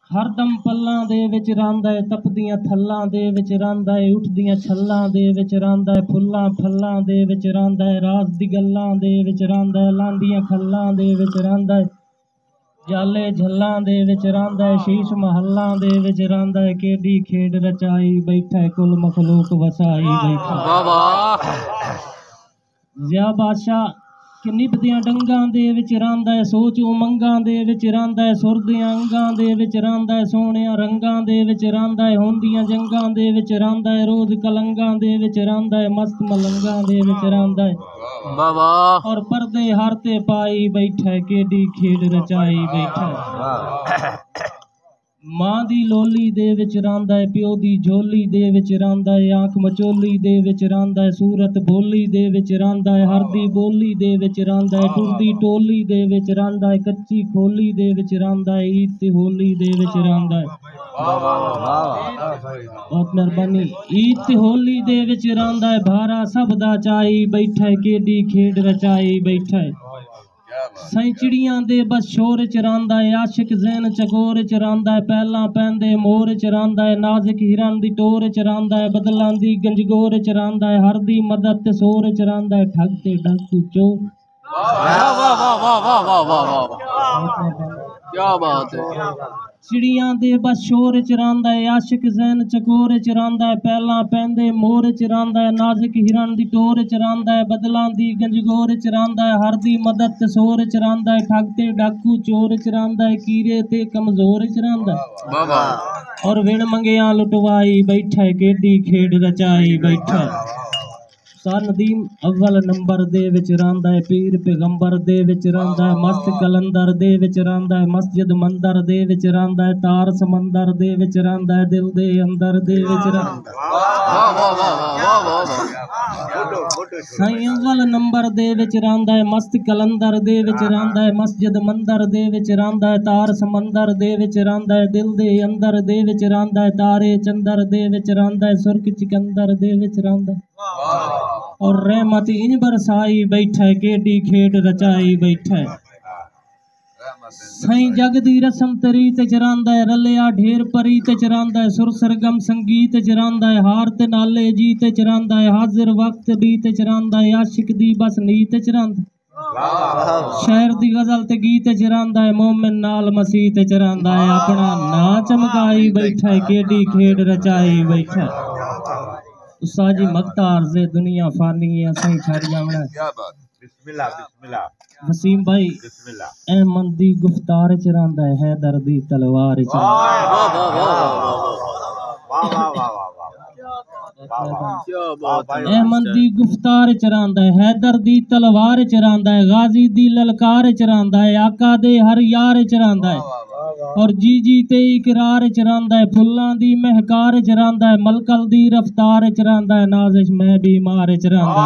हरदम पल्लां दे विच रहांदा है, तपदियां थल्लां दे विच रहांदा है, उठदियां छल्लां दे विच रहांदा है, फुल्लां फल्लां दे विच रहांदा है, राज दी गल्लां दे विच रहांदा है, लांदियां खल्लां दे विच रहांदा है, जाले झल्लां दे विच रहांदा है, शीश महल्लां दे विच रहांदा है, केडी खेड रचाई बैठा है, कुल मखलूक वसाई बैठा है। ज़िया बादशाह निभदियां डंगां दे विच रहांदा है, सोच उमंगां दे विच रहांदा है, सुरदियां अंगां दे विच रहांदा है, सोहणियां रंगां दे विच रहांदा है, होंदियां जंगां दे विच रहांदा है, रोज कलंगां दे विच रहांदा है, मस्त मलंगां दे विच रहांदा है, और पर्दे हर ते पाई बैठा है, केडी खेड रचाई बैठा है। मां दी लोली दे विच रहांदा है, प्यो दी झोली दे विच रहांदा है, आंख मचोली दे विच रहांदा है, सूरत भोली दे विच रहांदा है, हरदी बोली दे विच रहांदा है, टुरदी टोली दे विच रहांदा है, कच्ची खोली दे विच रहांदा है, ईद ते होली दे विच रहांदा है। बहुत मेहरबानी। ईद ते होली दे विच रहांदा है, भारा सब दा चाई बैठा है, केडी खेड रचाई बैठा है। साईं चिड़ियां दे बस शोर च रहांदा है, आशिक ज़ैन चकोर च रहांदा है, पहला पैंदे मोर च रहांदा है, नाज़िक हिरन दी टोर च रहांदा है, बदलां दी गंजगोर च रहांदा है, हर दी मदद ते सोर च रहांदा है, ठग ते डाकू चोर। क्या बात है। चिड़ियां दे बस शोर च रहांदा है, आशिक ज़ैन चकोर च रहांदा है, पहला पैंदे मोर च रहांदा है, नाज़िक हिरन दी टोर च रहांदा है, बदलां दी गंजगोर च रहांदा है, हर दी मदद ते सोर च रहांदा है, ठग ते डाकू चोर च रहांदा है, कीरे ते कमजोर च रहांदा है, और विण मंगिया लुटवाई बैठा है, केडी खेड रचाई बैठा है। सार नदीम अव्वल नंबर दे विच रहांदा है, पीर पैगंबर दे विच रहांदा है, मस्त कलंदर दे विच रहांदा है, मस्जिद मंदर दे विच रहांदा है, तार समंदर दे विच रहांदा है, दिल दे अंदर दे विच रहांदा है। साईं अव्वल नंबर दे विच रहांदा है, मस्त कलंदर दे विच रहांदा है, मस्जिद मंदर दे विच रहांदा है, तार समंदर दे विच रहांदा है, दिल दे अंदर दे विच रहांदा है, तारे चंदर दे विच रहांदा है, सुर्ख चिकंदर दे विच रहांदा है, और रहमत इंज बरसाई बैठा है, केडी खेड रचाई बैठा है। साईं जग दी रसम तरीत च रहांदा है, रलिया ढेर परीत च रहांदा है, सुर सरगम संगीत च रहांदा है, हार ते नाले जीत च रहांदा है, हाजिर वक्त बीत च रहांदा है, आशिक दी बस नीत च रहांदा है, शहर दी गजल ते गीत च रहांदा है, मोमिन नाल मसीत च रहांदा है, अपना ना चमकाई बैठा है, केडी खेड रचाई बैठा है। उस्ताद जी मख्तार से दुनिया फानी है, सही छाड़िया में बिस्मिल्लाह बिस्मिल्लाह वसीम भाई अहमद दी गुफ्तार च रहांदा है, हैदर दी तलवार च अहमद दी गुफ्तार च रहांदा है, हैदर दी तलवार च रहांदा है, गाजी दी ललकार च रहांदा है, आका दे हर यार च रहांदा है, और जी जी ते इकरार च रहांदा है, फुल्लां दी महकार च रहांदा है, मलकल दी रफ्तार च रहांदा है, नाज़िश मैं बीमार च रहांदा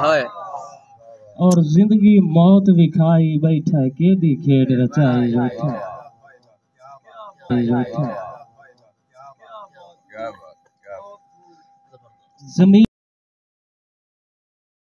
है, और जिंदगी मौत विखाई बैठा है, केडी खेड रचाई बैठा है। जमीन